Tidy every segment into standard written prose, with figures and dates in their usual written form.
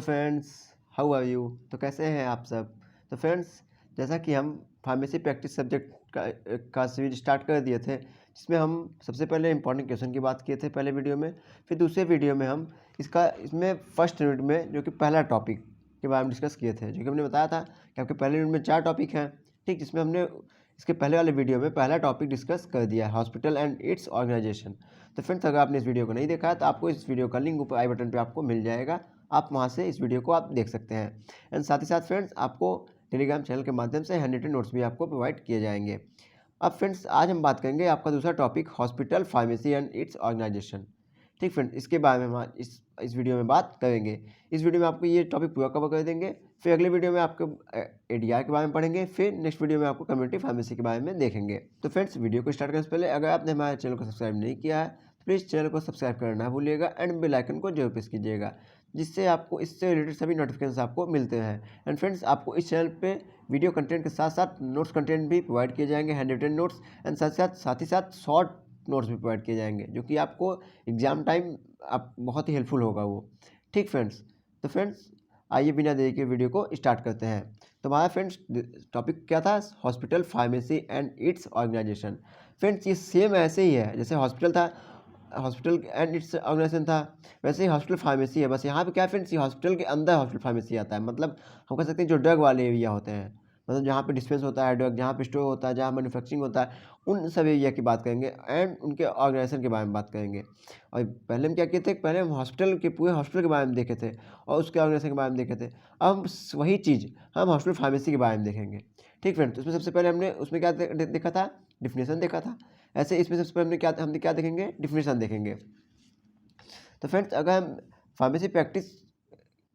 Friends, how are you. तो कैसे हैं आप सब। तो फ्रेंड्स, जैसा कि हम फार्मेसी प्रैक्टिस सब्जेक्ट का सीरीज स्टार्ट कर दिए थे, जिसमें हम सबसे पहले इंपॉर्टेंट क्वेश्चन की बात किए थे पहले वीडियो में। फिर दूसरे वीडियो में हम इसमें फर्स्ट यूनिट में जो कि पहला टॉपिक के बारे में डिस्कस किए थे, जो कि हमने बताया था कि आपके पहले यूनिट में 4 टॉपिक हैं, ठीक, जिसमें हमने इसके पहले वाले वीडियो में पहला टॉपिक डिस्कस कर दिया है, हॉस्पिटल एंड इट्स ऑर्गेनाइजेशन। तो फ्रेंड्स, अगर आपने इस वीडियो को नहीं देखा है तो आपको इस वीडियो का लिंक ऊपर आई बटन पे आपको मिल जाएगा, आप वहाँ से इस वीडियो को आप देख सकते हैं। एंड साथ ही साथ फ्रेंड्स, आपको टेलीग्राम चैनल के माध्यम से हैंड रिटन नोट्स भी आपको प्रोवाइड किए जाएंगे। अब फ्रेंड्स, आज हम बात करेंगे आपका दूसरा topic, hospital pharmacy and its organisation. ठीक फ्रेंड्स, इसके बारे में हम इस वीडियो में बात करेंगे। इस वीडियो में आपको ये टॉपिक पूरा कवर कर देंगे, फिर अगले वीडियो में आपको एडीआर के बारे में पढ़ेंगे, फिर नेक्स्ट वीडियो में आपको कम्युनिटी फार्मेसी के बारे में देखेंगे। तो फ्रेंड्स, वीडियो को स्टार्ट करने से पहले अगर आपने हमारे चैनल को सब्सक्राइब नहीं किया है, प्लीज़ चैनल को सब्सक्राइब करना ना भूलिएगा एंड बेल आइकन को जरूर प्रेस कीजिएगा, जिससे आपको इससे रिलेटेड सभी नोटिफिकेशन आपको मिलते हैं। एंड फ्रेंड्स, आपको इस चैनल पे वीडियो कंटेंट के साथ साथ नोट्स कंटेंट भी प्रोवाइड किए जाएंगे, हैंड रिटन नोट्स एंड साथ ही साथ शॉर्ट नोट्स भी प्रोवाइड किए जाएंगे, जो कि आपको एग्जाम टाइम आप बहुत ही हेल्पफुल होगा वो। ठीक फ्रेंड्स, तो फ्रेंड्स आइए बिना देरी के वीडियो को स्टार्ट करते हैं। तो हमारा फ्रेंड्स टॉपिक क्या था, hospital pharmacy and its organisation. Friends, ये सेम ऐसे ही है जैसे हॉस्पिटल था, हॉस्पिटल एंड इट्स ऑर्गेनाइजेशन था, वैसे ही हॉस्पिटल फार्मेसी है। बस यहाँ पे क्या फ्रेंड्स, ये हॉस्पिटल के अंदर हॉस्पिटल फार्मेसी आता है। मतलब हम कह सकते हैं जो ड्रग वाले एरिया होते हैं, मतलब जहाँ पे डिस्पेंस होता है ड्रग, जहाँ पे स्टोर होता है, जहाँ मैन्युफैक्चरिंग होता है, उन सब एरिया की बात करेंगे एंड उनके ऑर्गेनाइजेशन के बारे में बात करेंगे। और पहले हम क्या किए थे, पहले हम हॉस्पिटल के पूरे हॉस्पिटल के बारे में देखे थे और उसके ऑर्गेनाइजेशन के बारे में देखे थे। अब वही चीज़ हम हॉस्पिटल फार्मेसी के बारे में देखेंगे। ठीक फ्रेंड्स, उसमें सबसे पहले हमने उसमें क्या देखा था, डिफिनेशन देखा था। ऐसे इसमें सबसे पहले हमने क्या देखेंगे, डिफिनेशन देखेंगे। तो फ्रेंड्स, अगर हम फार्मेसी प्रैक्टिस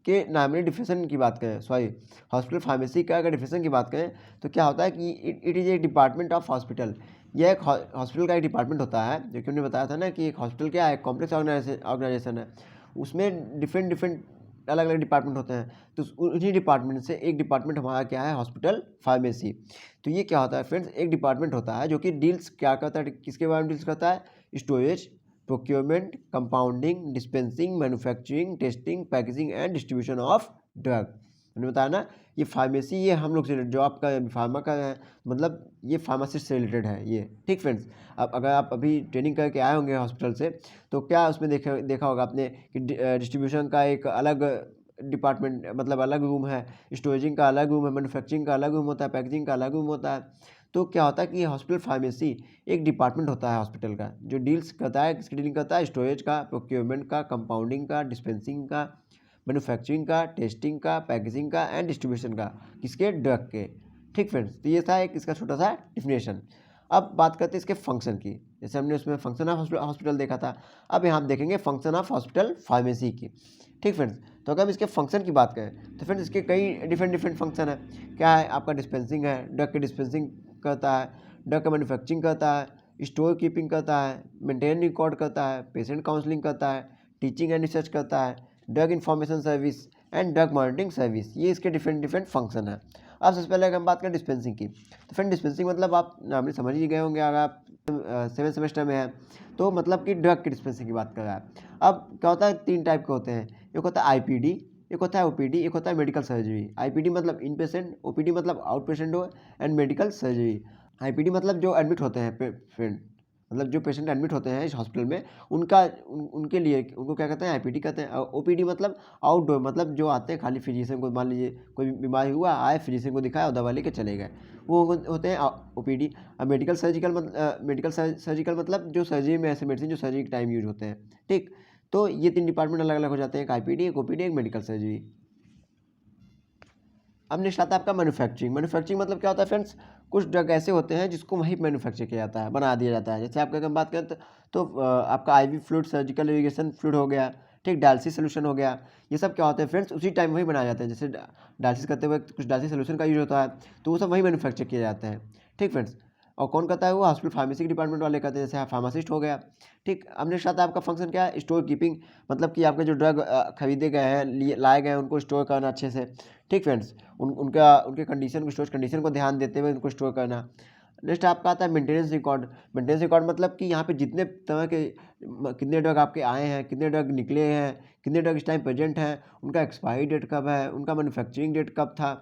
के नामी डिफिनेशन की बात करें, सॉरी हॉस्पिटल फार्मेसी का अगर डिफिनेशन की बात करें, तो क्या होता है कि it is A department of hospital. यह एक हॉस्पिटल का एक डिपार्टमेंट होता है, जो कि हमने बताया था ना कि एक हॉस्पिटल क्या है, कॉम्प्लेक्स ऑर्गेनाइजेशन है, उसमें डिफरेंट अलग अलग डिपार्टमेंट होते हैं। तो उन्हीं डिपार्टमेंट से एक डिपार्टमेंट हमारा क्या है, हॉस्पिटल फार्मेसी। तो ये क्या होता है फ्रेंड्स, एक डिपार्टमेंट होता है जो कि डील्स क्या करता है, किसके बारे में डील्स करता है, storage, procurement, compounding, dispensing, manufacturing, testing, packaging and distribution of drug. मैंने बताया ना, ये फार्मेसी ये हम लोग से जो आपका फार्मा का है, मतलब ये फार्मासिस्ट से रिलेटेड है ये। ठीक फ्रेंड्स, अब अगर आप अभी ट्रेनिंग करके आए होंगे हॉस्पिटल से, तो क्या उसमें देखा होगा आपने कि डिस्ट्रीब्यूशन का एक अलग डिपार्टमेंट, मतलब अलग रूम है, स्टोरेजिंग का अलग रूम है, मैन्युफैक्चरिंग का अलग रूम होता है, पैकेजिंग का अलग रूम होता है। तो क्या होता है कि हॉस्पिटल फार्मेसी एक डिपार्टमेंट होता है हॉस्पिटल का, जो डील्स करता है, किसकी डीलिंग करता है, स्टोरेज का, प्रोक्योरमेंट का, कंपाउंडिंग का, डिस्पेंसिंग का, मैन्युफैक्चरिंग का, टेस्टिंग का, पैकेजिंग का एंड डिस्ट्रीब्यूशन का, किसके, ड्रग के। ठीक फ्रेंड्स, तो ये था एक इसका छोटा सा डिफिनेशन। अब बात करते हैं इसके फंक्शन की। जैसे हमने उसमें फंक्शन ऑफ हॉस्पिटल देखा था, अब यहाँ हम देखेंगे फंक्शन ऑफ हॉस्पिटल फार्मेसी की। ठीक फ्रेंड्स, तो अगर हम इसके फंक्शन की बात करें तो फ्रेंड्स इसके कई डिफरेंट फंक्शन है। क्या है, आपका डिस्पेंसिंग है, ड्रग की डिस्पेंसिंग करता है, ड्रग का मैन्युफैक्चरिंग करता है, स्टोर कीपिंग करता है, मेंटेन रिकॉर्ड करता है, पेशेंट काउंसलिंग करता है, टीचिंग एंड रिसर्च करता है, drug information service and drug monitoring service. ये इसके डिफरेंट फंक्शन है। अब सबसे पहले अगर हम बात करें डिस्पेंसिंग की, तो फ्रेंड डिस्पेंसिंग मतलब आप नॉर्मली समझ ही गए होंगे अगर आप 7 सेमेस्टर में है, तो मतलब कि ड्रग की डिस्पेंसिंग की बात कर रहा है। अब क्या होता है, 3 टाइप के होते हैं, एक होता है आईपीडी, एक होता है ओपीडी, एक होता है मेडिकल सर्जरी। आईपीडी मतलब इन पेशेंट, ओपीडी मतलब आउट पेशेंट हो, एंड मेडिकल सर्जरी। आईपीडी मतलब जो एडमिट होते हैं फ्रेंड, मतलब जो पेशेंट एडमिट होते हैं इस हॉस्पिटल में, उनके लिए उनको क्या कहते हैं, आईपीडी कहते हैं। ओपीडी मतलब आउटडोर, मतलब जो आते हैं खाली फिजिशियन को, मान लीजिए कोई बीमारी हुआ, आए फिजिशियन को दिखाया और दवा लेके चले गए, वो होते हैं ओपीडी। अब मेडिकल सर्जिकल मतलब जो सर्जरी में ऐसे मेडिसिन जो सर्जरी के टाइम यूज होते हैं। ठीक, तो ये 3 डिपार्टमेंट अलग अलग हो जाते हैं, एक आईपीडी, एक ओपीडी, एक मेडिकल सर्जरी। अब नेक्स्ट आता है आपका मैन्युफैक्चरिंग। मैन्युफैक्चरिंग मतलब क्या होता है फ्रेंड्स, कुछ ड्रग ऐसे होते हैं जिसको वहीं मैन्युफैक्चर किया जाता है, बना दिया जाता है। जैसे आपका अगर हम बात करें तो आपका IV fluid, surgical irrigation fluid हो गया, ठीक, डायलिसिस सोल्यूशन हो गया, ये सब क्या होते हैं फ्रेंड्स, उसी टाइम वही बनाए जाते हैं। जैसे डायलिसिस करते हुए कुछ डायलिसिस सोल्यूशन का यूज होता है, तो वो सब वही मैन्युफैक्चर किए जाते हैं। ठीक फ्रेंड्स, और कौन करता है, वो हॉस्पिटल फार्मेसी के डिपार्टमेंट वाले करते हैं, जैसे फार्मासिस्ट हो गया। ठीक, अब नेक्स्ट आता है आपका फंक्शन क्या है, स्टोर कीपिंग, मतलब कि आपके जो ड्रग खरीदे गए हैं, लाए गए हैं, उनको स्टोर करना अच्छे से। ठीक फ्रेंड्स, उनके कंडीशन को, स्टोरेज कंडीशन को ध्यान देते हुए उनको स्टोर करना। नेक्स्ट आपका आता है मेंटेनेंस रिकॉर्ड। मेंटेनेंस रिकॉर्ड मतलब कि यहाँ पे जितने तरह के कितने ड्रग आपके आए हैं, कितने ड्रग निकले हैं, कितने ड्रग इस टाइम प्रेजेंट हैं, उनका एक्सपायरी डेट कब है, उनका मैन्युफैक्चरिंग डेट कब था।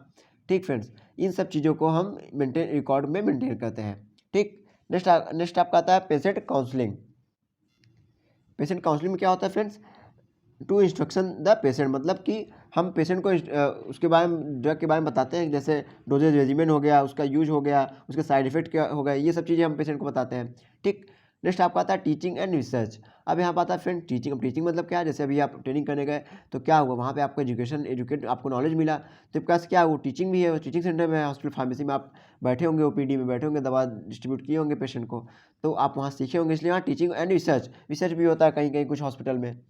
ठीक फ्रेंड्स, इन सब चीज़ों को हम मेंटेन रिकॉर्ड में मेंटेन करते हैं। ठीक, नेक्स्ट आपका आता है पेशेंट काउंसलिंग। पेशेंट काउंसलिंग में क्या होता है friends, to instruction the patient, मतलब कि हम पेशेंट को उसके बारे में, ड्रग के बारे में बताते हैं, जैसे डोजेज रेजिमेंट हो गया, उसका यूज हो गया, उसके साइड इफेक्ट क्या हो गया, ये सब चीज़ें हम पेशेंट को बताते हैं। ठीक, नेक्स्ट आपका आता है टीचिंग एंड रिसर्च। अब यहाँ पर आता है फ्रेंड टीचिंग। अब टीचिंग मतलब क्या है, जैसे अभी आप ट्रेनिंग करने गए तो क्या हुआ, वहाँ पे आपको एजुकेट आपको नॉलेज मिला, तो प्लस क्या वो टीचिंग भी है, टीचिंग सेंटर में, हॉस्पिटल फार्मेसी में आप बैठे होंगे, ओपीडी में बैठे होंगे, दवा डिस्ट्रीब्यूट किए होंगे पेशेंट को, तो आप वहाँ सीखे होंगे, इसलिए वहाँ टीचिंग एंड रिसर्च। रिसर्च भी होता है कहीं कहीं कुछ हॉस्पिटल में,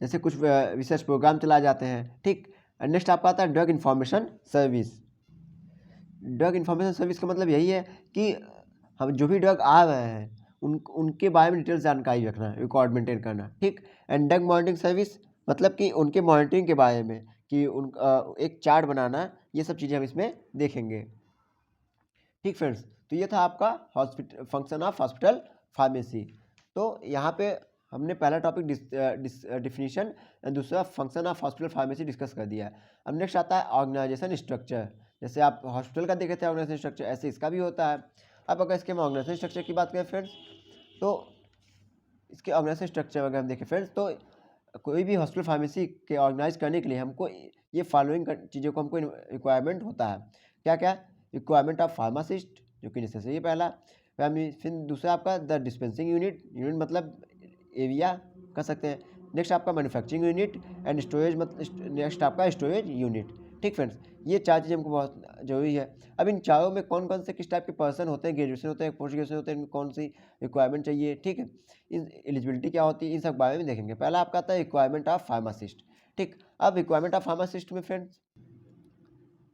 जैसे कुछ रिसर्च प्रोग्राम चलाए जाते हैं। ठीक, नेक्स्ट आपका आता है drug information service. Drug information service का मतलब यही है कि हम जो भी ड्रग आ रहे हैं उनके बारे में डिटेल्स जानकारी रखना, रिकॉर्ड मेंटेन करना। ठीक, एंड ड्रग मॉनिटरिंग सर्विस मतलब कि उनके मॉनिटरिंग के बारे में, कि एक चार्ट बनाना, ये सब चीज़ें हम इसमें देखेंगे। ठीक फ्रेंड्स, तो ये था आपका hospital function of hospital pharmacy. तो यहाँ पे हमने पहला टॉपिक डिफिनीशन, दूसरा function of hospital pharmacy discuss कर दिया है। अब नेक्स्ट आता है ऑर्गेनाइजेशन स्ट्रक्चर। जैसे आप हॉस्पिटल का देखे थे ऑर्गेनाइजेशन स्ट्रक्चर, ऐसे इसका भी होता है। अब अगर इसके हम ऑर्गेनाइजेशन स्ट्रक्चर की बात करें फ्रेंड्स, तो इसके ऑर्गेनाइजेशन स्ट्रक्चर अगर हम देखें फ्रेंड्स, तो कोई भी हॉस्पिटल फार्मेसी के ऑर्गेनाइज करने के लिए हमको ये फॉलोइंग चीज़ों को हमको रिक्वायरमेंट होता है। क्या क्या, रिक्वायरमेंट ऑफ फार्मासिस्ट, जो कि नेसेसरी है पहला। फिर दूसरा आपका द डिस्पेंसिंग यूनिट, यूनिट मतलब एरिया कह सकते हैं। नेक्स्ट आपका मैन्युफैक्चरिंग यूनिट एंड स्टोरेज, मतलब नेक्स्ट आपका स्टोरेज यूनिट। ठीक फ्रेंड्स, ये चार चीज़ें हमको बहुत जरूरी है। अब इन चारों में कौन कौन से किस टाइप के पर्सन होते हैं, ग्रेजुएशन होते हैं, पोस्ट ग्रेजुएशन होते हैं, इनमें कौन सी रिक्वायरमेंट चाहिए, ठीक है, इन एलिजिबिलिटी क्या होती है, इन सब बारे में देखेंगे। पहला आपका आता है रिक्वायरमेंट ऑफ फार्मासिस्ट। ठीक, अब रिक्वायरमेंट ऑफ फार्मासिस्ट में फ्रेंड्स,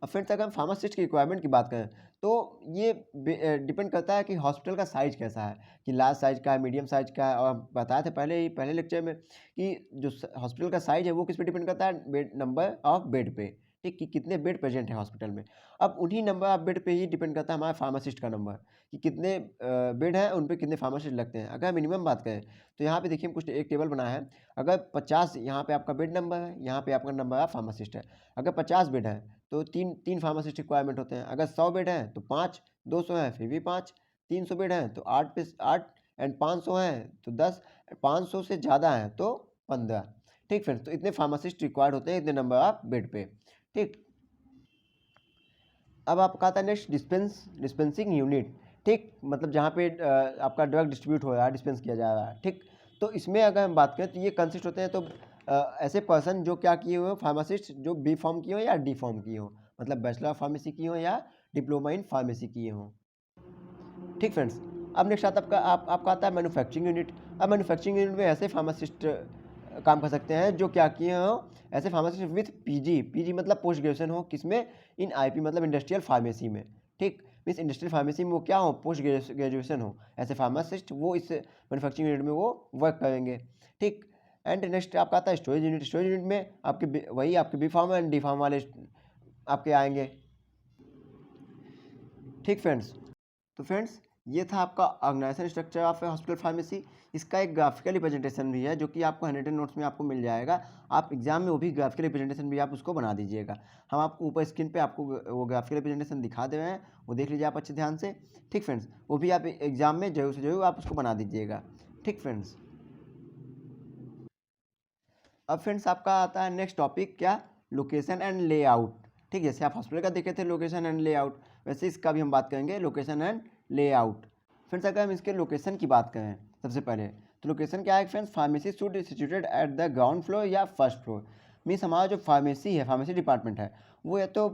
अब फ्रेंड्स अगर हम फार्मासिस्ट की रिक्वायरमेंट की बात करें, तो ये डिपेंड करता है कि हॉस्पिटल का साइज़ कैसा है, कि लार्ज साइज़ का है, मीडियम साइज़ का है। और हम बताए थे पहले लेक्चर में कि जो हॉस्पिटल का साइज़ है वो किस पे डिपेंड करता है, बेड नंबर ऑफ बेड पे। ठीक, कि कितने बेड प्रेजेंट है हॉस्पिटल में। अब उन्हीं नंबर ऑफ बेड पे ही डिपेंड करता है हमारा फार्मासिस्ट का नंबर, कि कितने बेड हैं, उन पे कितने फार्मासिस्ट लगते हैं। अगर मिनिमम बात करें तो यहाँ पे देखिए हम कुछ एक टेबल बनाया है। अगर 50 यहाँ पे आपका बेड नंबर है, यहाँ पे आपका नंबर ऑफ फार्मासिस्ट है। अगर 50 बेड है तो तीन तीन फार्मासिस्ट रिक्वायरमेंट होते हैं। अगर 100 बेड हैं तो 5, 200 है फिर भी 5, 300 बेड हैं तो 8 पे 8, एंड 500 हैं तो 10, 500 से ज़्यादा हैं तो 15। ठीक फ्रेंड्स, तो इतने फार्मासिस्ट रिक्वायर्ड होते हैं इतने नंबर ऑफ बेड पे। ठीक, अब आपका आता है नेक्स्ट डिस्पेंसिंग यूनिट। ठीक, मतलब जहाँ पे आपका ड्रग डिस्ट्रीब्यूट हो रहा है, डिस्पेंस किया जा रहा है। ठीक, तो इसमें अगर हम बात करें तो ये कंसिस्ट होते हैं, तो ऐसे पर्सन जो क्या किए हुए हो, फार्मासिस्ट जो बी फॉर्म किए हो या डी फॉर्म किए हो, मतलब बैचलर ऑफ फार्मेसी किए हो या डिप्लोमा इन फार्मेसी किए हो। ठीक फ्रेंड्स, अब नेक्स्ट आता है आपका आता है मैन्युफैक्चरिंग यूनिट। अब मैन्युफैक्चरिंग यूनिट में ऐसे फार्मासिस्ट काम कर सकते हैं जो क्या किए हो, ऐसे फार्मासिस्ट विथ पीजी मतलब पोस्ट ग्रेजुएशन हो, किसमें, इन आईपी मतलब इंडस्ट्रियल फार्मेसी में। ठीक, मीन्स इंडस्ट्रियल फार्मेसी में वो क्या हो, पोस्ट ग्रेजुएशन हो, ऐसे फार्मासिस्ट वो इस मैन्युफैक्चरिंग यूनिट में वो वर्क करेंगे। ठीक, एंड नेक्स्ट आपका आता है स्टोरेज यूनिट। स्टोरेज यूनिट में आपके वही आपके B pharm and D pharm वाले आपके आएंगे। ठीक फ्रेंड्स, तो फ्रेंड्स ये था आपका organisation structure of hospital pharmacy. इसका एक ग्राफिकल रिप्रेजेंटेशन भी है जो कि आपको हैंड रिटन नोट्स में आपको मिल जाएगा। आप एग्जाम में वो भी ग्राफिकल रिप्रेजेंटेशन भी आप उसको बना दीजिएगा। हम आपको ऊपर स्क्रीन पे आपको वो ग्राफिकल रिप्रेजेंटेशन दिखा दे रहे हैं, वो देख लीजिए आप अच्छे ध्यान से। ठीक फ्रेंड्स, वो भी आप एग्जाम में जरूर से जरूर आप उसको बना दीजिएगा। ठीक फ्रेंड्स, अब फ्रेंड्स आपका आता है नेक्स्ट टॉपिक क्या, लोकेशन एंड लेआउट। ठीक, जैसे आप हॉस्पिटल का देखे थे लोकेशन एंड लेआउट, वैसे इसका भी हम बात करेंगे लोकेशन एंड लेआउट। फ्रेंड्स अगर हम इसके लोकेशन की बात करें सबसे पहले, तो लोकेशन क्या है friends, pharmacy should situated at the ground floor या फर्स्ट फ्लोर। मीन्स हमारा जो फार्मेसी है, फार्मेसी डिपार्टमेंट है, वो या तो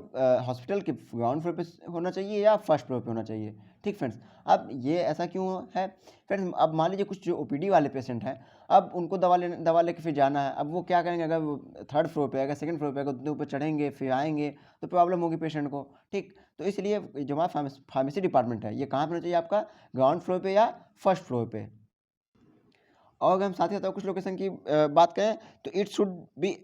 हॉस्पिटल के ग्राउंड फ्लोर पे होना चाहिए या फर्स्ट फ्लोर पे होना चाहिए। ठीक फ्रेंड्स, अब ये ऐसा क्यों है फ्रेंड्स, अब मान लीजिए कुछ जो ओपीडी वाले पेशेंट हैं, अब उनको दवा लेके फिर जाना है। अब वो क्या करेंगे, अगर वो थर्ड फ्लोर पे, अगर सेकंड फ्लोर पे, अगर ऊपर चढ़ेंगे फिर आएंगे तो प्रॉब्लम होगी पेशेंट को। ठीक, तो इसलिए जो हमारा फार्मेसी डिपार्टमेंट है ये कहाँ पर होना चाहिए, आपका ग्राउंड फ्लोर पे या फर्स्ट फ्लोर पे। और अगर हम साथ ही साथ कुछ लोकेशन की बात करें तो it should be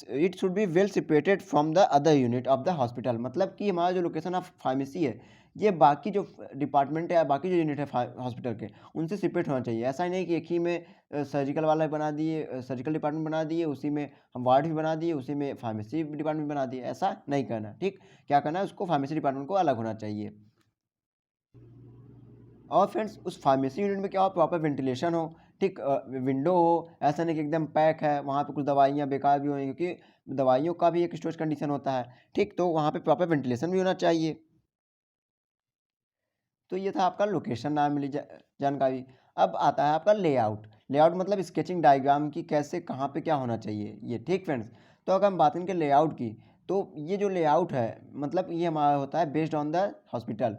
it should be well separated from the other unit of the hospital. मतलब कि हमारा जो लोकेशन ऑफ फार्मेसी है ये बाकी जो डिपार्टमेंट है या बाकी जो यूनिट है हॉस्पिटल के उनसे सेपरेट होना चाहिए। ऐसा ही नहीं कि एक ही में सर्जिकल वाला बना दिए, सर्जिकल डिपार्टमेंट बना दिए, उसी में हम वार्ड भी बना दिए, उसी में फार्मेसी डिपार्टमेंट बना दिए, ऐसा नहीं करना। ठीक, क्या करना है, उसको फार्मेसी डिपार्टमेंट को अलग होना चाहिए। और फ्रेंड्स उस फार्मेसी यूनिट में क्या हो, प्रॉपर वेंटिलेशन हो, ठीक, विंडो हो, ऐसा नहीं कि एकदम पैक है, वहाँ पे कुछ दवाइयाँ बेकार भी होंगी, क्योंकि दवाइयों का भी एक स्टोरेज कंडीशन होता है। ठीक, तो वहाँ पे प्रॉपर वेंटिलेशन भी होना चाहिए। तो ये था आपका लोकेशन नाम मिली जानकारी। अब आता है आपका लेआउट। लेआउट मतलब स्केचिंग डायग्राम की कैसे कहाँ पे क्या होना चाहिए ये। ठीक फ्रेंड्स, तो अगर हम बात करेंगे लेआउट की, तो ये जो लेआउट है मतलब ये हमारा होता है based on the hospital.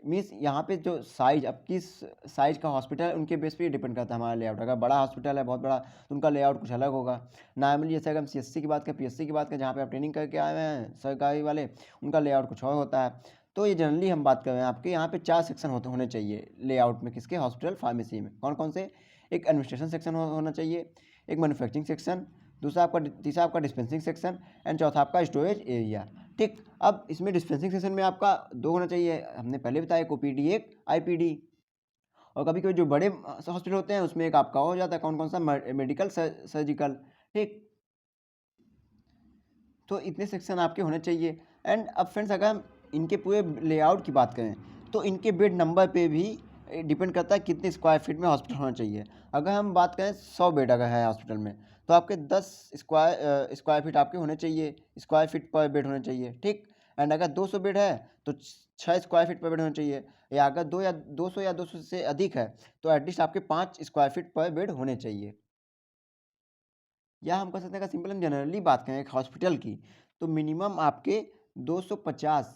Means यहाँ पे जो साइज, अब किस साइज का हॉस्पिटल है उनके बेस पे ये डिपेंड करता है हमारा लेआउट। अगर बड़ा हॉस्पिटल है बहुत बड़ा तो उनका लेआउट कुछ अलग होगा। नॉर्मली जैसे अगर हम CSC की बात करें, PSC की बात करें, जहाँ पे आप ट्रेनिंग करके आए हुए हैं सरकारी वाले, उनका लेआउट कुछ और होता है। तो ये जनरली हम बात कर रहे हैं आपके यहाँ पे 4 सेक्शन होने चाहिए लेआउट में, किसके, हॉस्पिटल फार्मेसी में। कौन कौन से, एक एडमिनिस्ट्रेशन सेक्शन होना चाहिए, एक मैन्युफैक्चरिंग सेक्शन, दूसरा आपका, तीसरा आपका डिस्पेंसिंग सेक्शन, एंड चौथा आपका स्टोरेज एरिया। ठीक, अब इसमें डिस्पेंसिंग सेक्शन में आपका 2 होना चाहिए, हमने पहले बताया, एक OPD एक IPD। और कभी कभी जो बड़े हॉस्पिटल होते हैं उसमें एक आपका हो जाता है, कौन कौन सा, मेडिकल सर्जिकल। ठीक, तो इतने सेक्शन आपके होने चाहिए। एंड अब फ्रेंड्स अगर हम इनके पूरे लेआउट की बात करें तो इनके बेड नंबर पे भी डिपेंड करता है कितने स्क्वायर फीट में हॉस्पिटल होना चाहिए। अगर हम बात करें 100 बेड अगर है हॉस्पिटल में, तो आपके 10 स्क्वायर फीट आपके होने चाहिए, स्क्वायर फीट पर बेड होने चाहिए। ठीक, एंड अगर 200 बेड है तो 6 स्क्वायर फीट पर बेड होना चाहिए, या अगर 200 या 200 से अधिक है तो एटलीस्ट आपके 5 स्क्वायर फीट पर बेड होने चाहिए। या हम कह सकते हैं, अगर सिंपल हम जनरली बात करें एक हॉस्पिटल की, तो मिनिमम आपके 250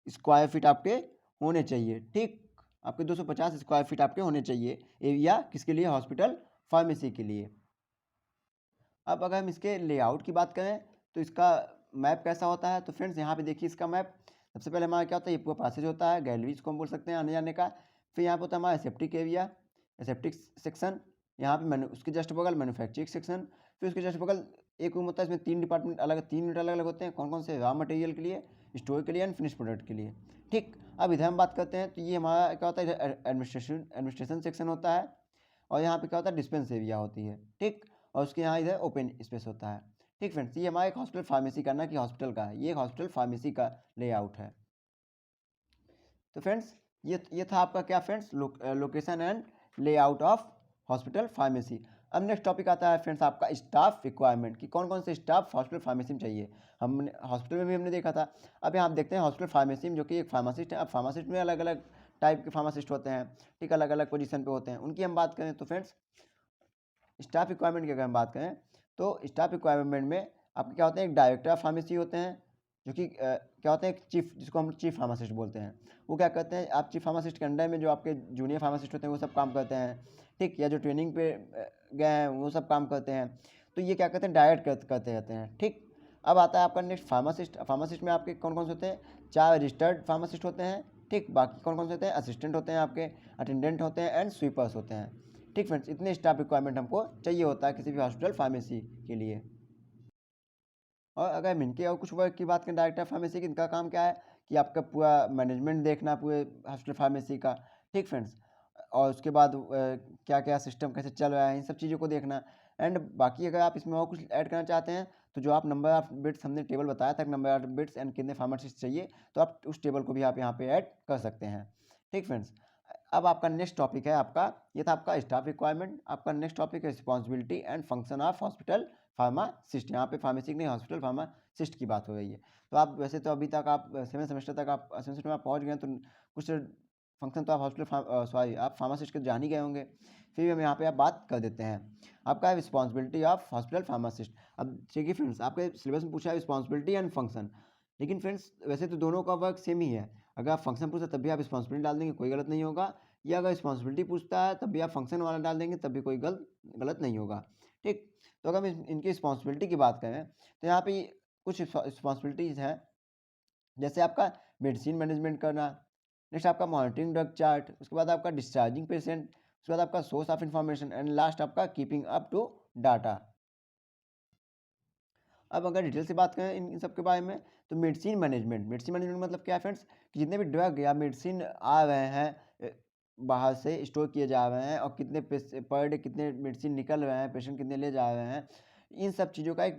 स्क्वायर फीट आपके होने चाहिए। ठीक, आपके 250 स्क्वायर फीट आपके होने चाहिए एरिया, किसके लिए, हॉस्पिटल फार्मेसी के लिए। अब अगर हम इसके लेआउट की बात करें तो इसका मैप कैसा होता है, तो फ्रेंड्स यहाँ पे देखिए इसका मैप। सबसे पहले हमारा क्या होता है, ये पूरा पैसेज होता है, गैलरी इसको हम बोल सकते हैं आने जाने का। फिर यहाँ पे होता है हमारा सेप्टिक एरिया, सेप्टिक सेक्शन। यहाँ पे उसके जस्ट बगल मैन्युफैक्चरिंग सेक्शन। फिर उसके जस्ट बगल एक रूम होता है, इसमें 3 डिपार्टमेंट अलग, 3 यूनिट अलग अलग होते हैं। कौन कौन से, रॉ मटेरियल के लिए, स्टोर के लिए एंड फिनिश प्रोडक्ट के लिए। ठीक, अब इधर हम बात करते हैं तो ये हमारा क्या होता है, एडमिनिस्ट्रेशन सेक्शन होता है। और यहाँ पे क्या होता है, डिस्पेंस एरिया होती है। ठीक, और उसके यहाँ इधर ओपन स्पेस होता है। ठीक फ्रेंड्स, ये हमारा एक हॉस्पिटल फार्मेसी का, ना कि हॉस्पिटल का है, ये एक हॉस्पिटल फार्मेसी का लेआउट है। तो फ्रेंड्स ये था आपका क्या friends, location and layout of hospital pharmacy. अब नेक्स्ट टॉपिक आता है फ्रेंड्स आपका स्टाफ रिक्वायरमेंट, कि कौन कौन से स्टाफ हॉस्पिटल फार्मेसी में चाहिए। हमने हॉस्पिटल में भी हमने देखा था, अब यहाँ आप देखते हैं हॉस्पिटल फार्मेसी में, जो कि एक फार्मासिस्ट है। अब फार्मासिस्ट में अलग अलग टाइप के फार्मासिस्ट होते हैं, ठीक, अलग अलग पोजीशन पे होते हैं। उनकी हम बात करें तो फ्रेंड्स स्टाफ रिक्वायरमेंट की अगर हम बात करें तो स्टाफ रिक्वायरमेंट में आपके क्या होते हैं, एक डायरेक्टर ऑफ फार्मेसी होते हैं, जो कि क्या होते हैं, एक चीफ, जिसको हम चीफ फार्मासिस्ट बोलते हैं। वो क्या करते हैं, आप चीफ फार्मासिस्ट के अंडर में जो आपके जूनियर फार्मासिस्ट होते हैं वो सब काम करते हैं। ठीक, या जो ट्रेनिंग पे गए हैं वो सब काम करते हैं। तो ये क्या करते हैं, डायरेक्ट करते रहते हैं। ठीक, अब आता है आपका नेक्स्ट फार्मासिस्ट। फार्मासिस्ट में आपके कौन कौन से होते हैं, 4 रजिस्टर्ड फार्मासिस्ट होते हैं। ठीक, बाकी कौन कौन से होते हैं, असिस्टेंट होते हैं आपके, अटेंडेंट होते हैं एंड स्वीपर्स होते हैं। ठीक फ्रेंड्स, इतने स्टाफ रिक्वायरमेंट हमको चाहिए होता है किसी भी हॉस्पिटल फार्मेसी के लिए। और अगर हम इनके और कुछ वर्क की बात करें, डायरेक्टर फार्मेसी की, इनका काम क्या है कि आपका पूरा मैनेजमेंट देखना पूरे हॉस्पिटल फार्मेसी का। ठीक फ्रेंड्स, और उसके बाद क्या क्या सिस्टम कैसे चल रहा है, इन सब चीज़ों को देखना। एंड बाकी अगर आप इसमें और कुछ ऐड करना चाहते हैं तो जो आप नंबर ऑफ बेड्स, हमने टेबल बताया था, नंबर ऑफ बेड्स एंड कितने फार्मासिस्ट चाहिए, तो आप उस टेबल को भी आप यहाँ पे ऐड कर सकते हैं। ठीक फ्रेंड्स, अब आपका नेक्स्ट टॉपिक है आपका, ये था आपका स्टाफ रिक्वायरमेंट। आपका नेक्स्ट टॉपिक है responsibility and function of hospital pharmacist. यहाँ पे फार्मेसी नहीं, हॉस्पिटल फार्मासिस्ट की बात हो रही है। तो आप वैसे तो अभी तक आप 7 सेमेस्टर तक आप सेमेस्टर में आप पहुँच गए, तो कुछ फंक्शन तो आप हॉस्पिटल सॉरी आप फार्मासिस्ट के जान ही गए होंगे। फिर भी हम यहाँ पे आप बात कर देते हैं। आपका है रिस्पॉन्सिबिलिटी ऑफ हॉस्पिटल फार्मासिस्ट। अब देखिए फ्रेंड्स, आपके सिलेबस में पूछा है रिस्पॉन्सिबिलिटी एंड फंक्शन, लेकिन फ्रेंड्स वैसे तो दोनों का वर्क सेम ही है। अगर आप फंक्शन पूछता तब भी आप रिस्पॉन्सिबिलिटी डाल देंगे, कोई गलत नहीं होगा। या अगर रिस्पॉन्सिबिलिटी पूछता है तब भी आप फंक्शन वाला डाल देंगे, तब भी कोई गलत नहीं होगा। ठीक, तो अगर हम इनकी रिस्पॉन्सिबिलिटी की बात करें तो यहाँ पे कुछ रिस्पॉन्सिबिलिटीज़ हैं, जैसे आपका मेडिसिन मैनेजमेंट करना, नेक्स्ट आपका मॉनिटरिंग ड्रग चार्ट, उसके बाद आपका डिस्चार्जिंग पेशेंट, उसके बाद आपका source of information and last आपका कीपिंग अप टू डाटा। अब अगर डिटेल से बात करें इन सब के बारे में, तो मेडिसिन मैनेजमेंट मतलब क्या है फ्रेंड्स, कि जितने भी ड्रग या मेडिसिन आ रहे हैं बाहर से स्टोर किए जा रहे हैं, और कितने पर डे कितने मेडिसिन निकल रहे हैं, पेशेंट कितने ले जा रहे हैं, इन सब चीज़ों का एक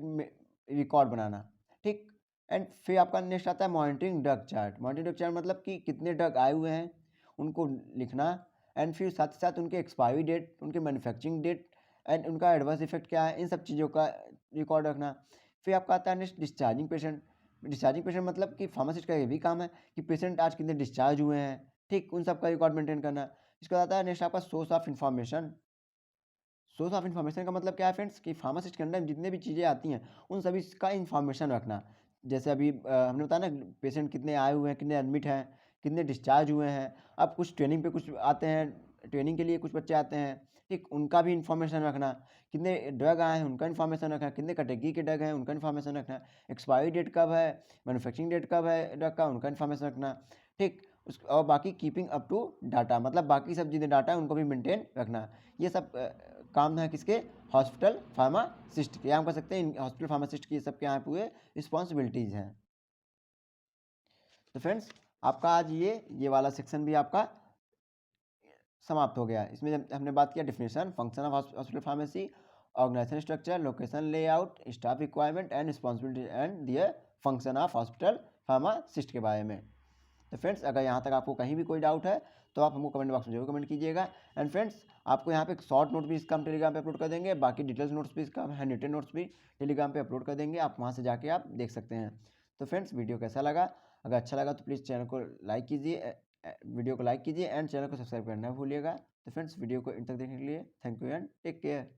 रिकॉर्ड बनाना, ठीक। एंड फिर आपका नेक्स्ट आता है monitoring drug chart. Monitoring drug chart मतलब कि कितने ड्रग आए हुए हैं उनको लिखना, एंड फिर साथ ही साथ उनके एक्सपायरी डेट, उनके मैन्युफैक्चरिंग डेट, एंड उनका एडवर्स इफेक्ट क्या है, इन सब चीज़ों का रिकॉर्ड रखना। फिर आपका आता है next discharging patient. Discharging patient मतलब कि फार्मासिस्ट का ये भी काम है कि पेशेंट आज कितने डिस्चार्ज हुए हैं, ठीक, उन सब का रिकॉर्ड मेंटेन करना। इसके बाद आता है नेक्स्ट आपका source of information. Source of information का मतलब क्या है फ्रेंड्स, कि फार्मासिस्ट के अंदर जितने भी चीज़ें आती हैं उन सभी का इन्फॉर्मेशन रखना। जैसे अभी हमने बताया ना, पेशेंट कितने आए हुए हैं, कितने एडमिट हैं, कितने डिस्चार्ज हुए हैं। अब कुछ ट्रेनिंग पे कुछ आते हैं, ट्रेनिंग के लिए कुछ बच्चे आते हैं, ठीक, उनका भी इन्फॉर्मेशन रखना। कितने ड्रग आए हैं उनका इन्फॉर्मेशन रखना, कितने कैटेगरी के ड्रग हैं उनका इन्फॉर्मेशन रखना, एक्सपायरी डेट कब है, मैन्युफैक्चरिंग डेट कब है ड्रग का, उनका इन्फॉर्मेशन रखना, ठीक। उस और बाकी कीपिंग अप टू डाटा, मतलब बाकी सब जितने डाटा है उनको भी मेंटेन रखना। ये सब काम है किसके, हॉस्पिटल फार्मासिस्ट के। हम कह सकते हैं हॉस्पिटल फार्मासिस्ट की सब के यहाँ पूरे रिस्पॉन्सिबिलिटीज़ हैं। तो फ्रेंड्स, आपका आज ये वाला सेक्शन भी आपका समाप्त हो गया। इसमें हमने बात किया definition, function of hospital pharmacy, organisation structure, location layout, staff requirement and responsibility and their function of hospital pharmacist के बारे में। तो फ्रेंड्स, अगर यहाँ तक आपको कहीं भी कोई डाउट है तो आप हमको कमेंट बॉक्स में जरूर कमेंट कीजिएगा। एंड फ्रेंड्स, आपको यहाँ पे एक शॉर्ट नोट भी इसका हम टेलीग्राम पे अपलोड कर देंगे, बाकी डिटेल्स नोट्स भी इसका हैंड रिटन नोट्स भी टेलीग्राम पे अपलोड कर देंगे, आप वहाँ से जाके आप देख सकते हैं। तो फ्रेंड्स, वीडियो कैसा लगा, अगर अच्छा लगा तो प्लीज़ चैनल को लाइक कीजिए, वीडियो को लाइक कीजिए एंड चैनल को सब्सक्राइब करना भूलिएगा। तो फ्रेंड्स, वीडियो को इन तक देखने के लिए thank you and take care.